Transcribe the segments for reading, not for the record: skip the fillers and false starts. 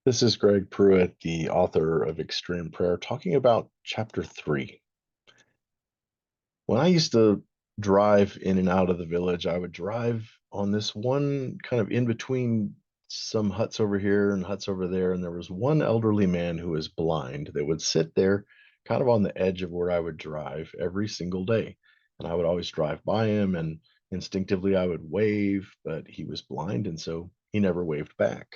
This is Greg Pruett, the author of Extreme Prayer, talking about chapter 3. When I used to drive in and out of the village, I would drive on this one kind of in between some huts over here and huts over there. And there was one elderly man who was blind that would sit there kind of on the edge of where I would drive every single day. And I would always drive by him, and instinctively I would wave, but he was blind. And so he never waved back.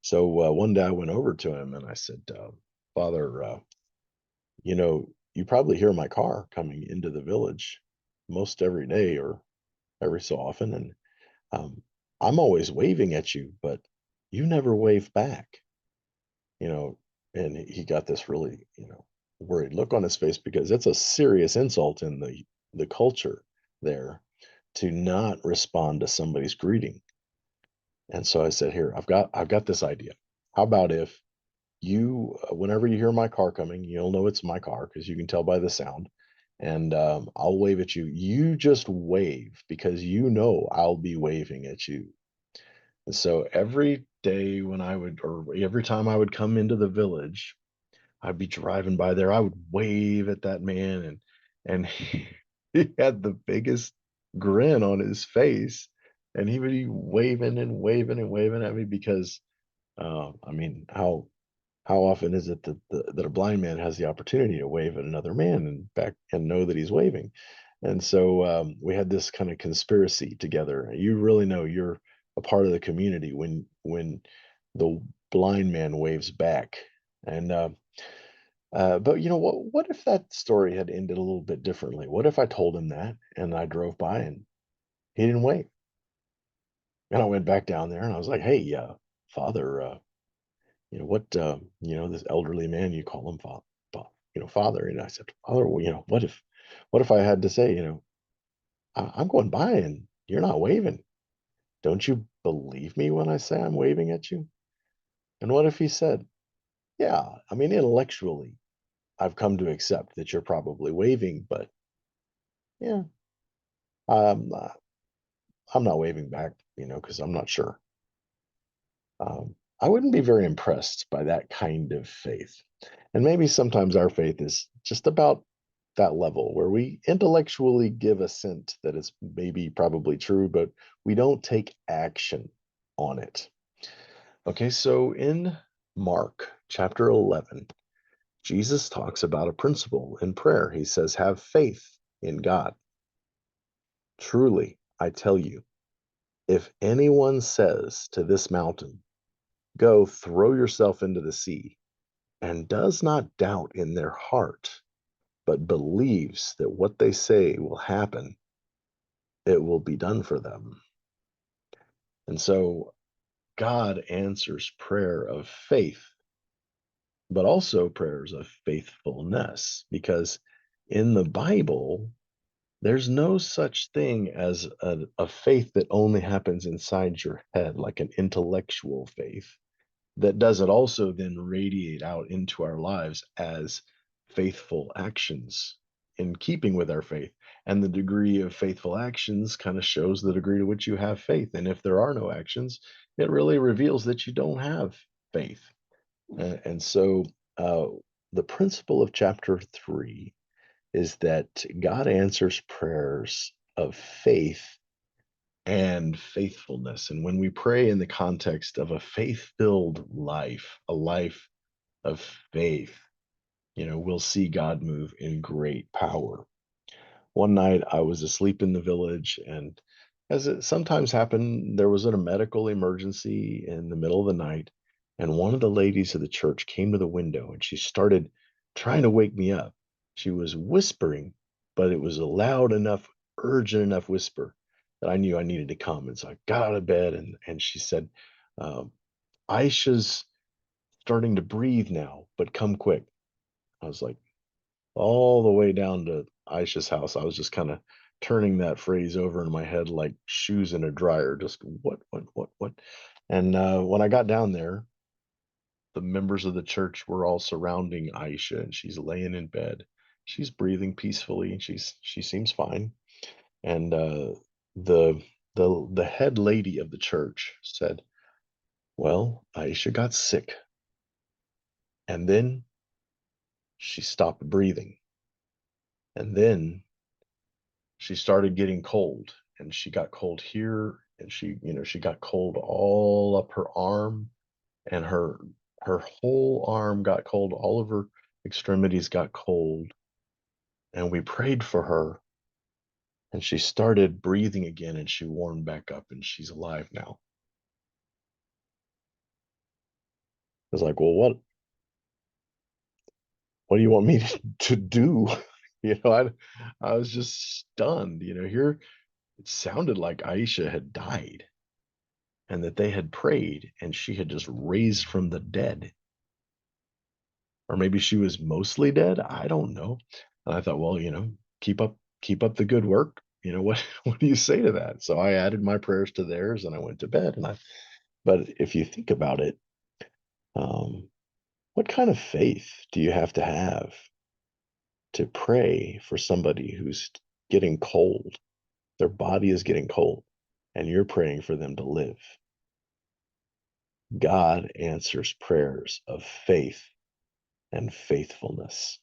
So one day I went over to him and I said, Father, you probably hear my car coming into the village most every day or every so often. And um, I'm always waving at you, but you never wave back, you know. And he got this really, worried look on his face because it's a serious insult in the culture there to not respond to somebody's greeting. And so I said, here, I've got this idea. How about if whenever you hear my car coming, you'll know it's my car because you can tell by the sound. And I'll wave at you. You just wave because you know I'll be waving at you. And so every day or every time I would come into the village, I'd be driving by there. I would wave at that man, and he had the biggest grin on his face, and he would be waving and waving and waving at me because, I mean, how often is it that a blind man has the opportunity to wave at another man and back and know that he's waving? And so we had this kind of conspiracy together. You really know you're a part of the community when the blind man waves back. And but what if that story had ended a little bit differently? What if I told him that and I drove by and he didn't wave? And I went back down there and I was like, "Hey, Father, what this elderly man, you call him father." And I said, "Father, well, what if I had to say, I'm going by and you're not waving? Don't you believe me when I say I'm waving at you?" And what if he said, "Yeah, I mean, intellectually I've come to accept that you're probably waving, but yeah, i'm not, I'm not waving back, because I'm not sure." I wouldn't be very impressed by that kind of faith. And maybe sometimes our faith is just about that level where we intellectually give assent that it's maybe probably true, but we don't take action on it. Okay, so in Mark chapter 11, Jesus talks about a principle in prayer. He says, "Have faith in God. Truly, I tell you, if anyone says to this mountain, 'Go throw yourself into the sea,' and does not doubt in their heart, but believes that what they say will happen, it will be done for them." And so God answers prayer of faith, but also prayers of faithfulness, because in the Bible, there's no such thing as a faith that only happens inside your head, like an intellectual faith that doesn't also then radiate out into our lives as faithful actions in keeping with our faith. And the degree of faithful actions kind of shows the degree to which you have faith. And if there are no actions, it really reveals that you don't have faith. And so uh, the principle of chapter 3 is that God answers prayers of faith and faithfulness. And when we pray in the context of a faith filled life, a life of faith, we'll see God move in great power. One night I was asleep in the village, and as it sometimes happened, there was a medical emergency in the middle of the night. And one of the ladies of the church came to the window and she started trying to wake me up. She was whispering, but it was a loud enough, urgent enough whisper that I knew I needed to come. And so I got out of bed, and she said, um, "Aisha's starting to breathe now, but come quick." I was like, all the way down to Aisha's house, I was just kind of turning that phrase over in my head like shoes in a dryer. Just what? And when I got down there, the members of the church were all surrounding Aisha, and she's laying in bed. She's breathing peacefully, and she seems fine. And the the head lady of the church said, Well, Aisha got sick, and then she stopped breathing, and then she started getting cold, and she got cold here, and she got cold all up her arm, and her whole arm got cold, all of her extremities got cold, and we prayed for her, and she started breathing again, and she warmed back up, and she's alive now. I was like, well, what do you want me to do? I was just stunned. Here it sounded like Aisha had died and that they had prayed and she had just raised from the dead. Or maybe she was mostly dead. I don't know. And I thought, well, keep up keep up the good work. What what do you say to that? So I added my prayers to theirs and I went to bed. But if you think about it, um, what kind of faith do you have to pray for somebody who's getting cold? Their body is getting cold, and you're praying for them to live. God answers prayers of faith and faithfulness.